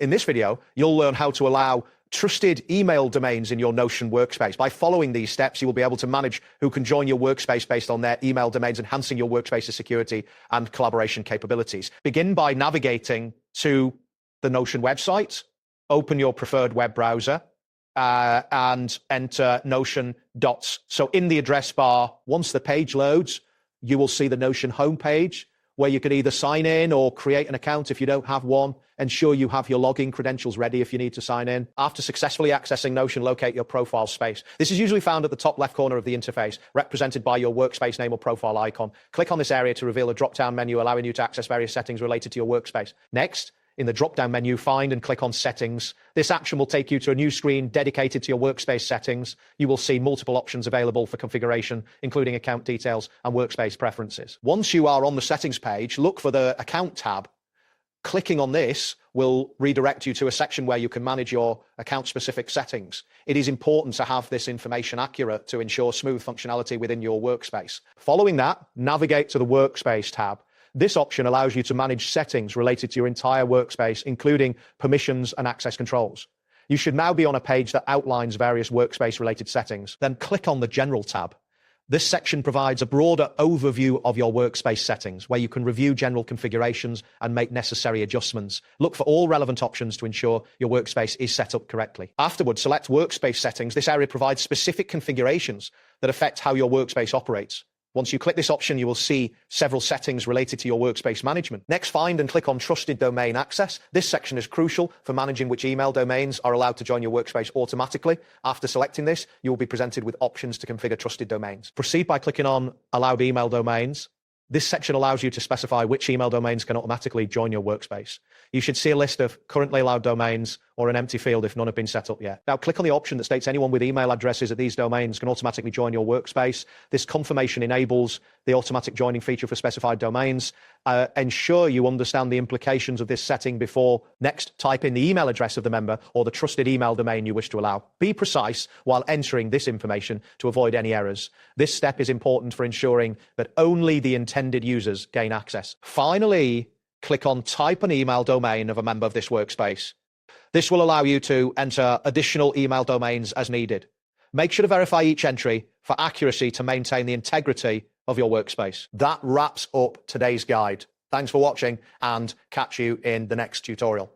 In this video, you'll learn how to allow trusted email domains in your Notion workspace. By following these steps, you will be able to manage who can join your workspace based on their email domains, enhancing your workspace's security and collaboration capabilities. Begin by navigating to the Notion website, open your preferred web browser, and enter Notion dots. So in the address bar, once the page loads, you will see the Notion homepage, where you could either sign in or create an account if you don't have one. Ensure you have your login credentials ready if you need to sign in. After successfully accessing Notion, locate your profile space. This is usually found at the top left corner of the interface, represented by your workspace name or profile icon. Click on this area to reveal a drop-down menu, allowing you to access various settings related to your workspace. Next, in the drop-down menu, find and click on Settings. This action will take you to a new screen dedicated to your workspace settings. You will see multiple options available for configuration, including account details and workspace preferences. Once you are on the settings page, look for the Account tab. Clicking on this will redirect you to a section where you can manage your account-specific settings. It is important to have this information accurate to ensure smooth functionality within your workspace. Following that, navigate to the Workspace tab. This option allows you to manage settings related to your entire workspace, including permissions and access controls. You should now be on a page that outlines various workspace-related settings. Then click on the General tab. This section provides a broader overview of your workspace settings, where you can review general configurations and make necessary adjustments. Look for all relevant options to ensure your workspace is set up correctly. Afterwards, select Workspace Settings. This area provides specific configurations that affect how your workspace operates. Once you click this option, you will see several settings related to your workspace management. Next, find and click on Trusted Domain Access. This section is crucial for managing which email domains are allowed to join your workspace automatically. After selecting this, you will be presented with options to configure trusted domains. Proceed by clicking on Allowed Email Domains. This section allows you to specify which email domains can automatically join your workspace. You should see a list of currently allowed domains or an empty field if none have been set up yet. Now click on the option that states anyone with email addresses at these domains can automatically join your workspace. This confirmation enables the automatic joining feature for specified domains. Ensure you understand the implications of this setting before next type in the email address of the member or the trusted email domain you wish to allow. Be precise while entering this information to avoid any errors. This step is important for ensuring that only the intended users gain access. Finally, click on Type an email domain of a member of this workspace. This will allow you to enter additional email domains as needed. Make sure to verify each entry for accuracy to maintain the integrity of your workspace. That wraps up today's guide. Thanks for watching and catch you in the next tutorial.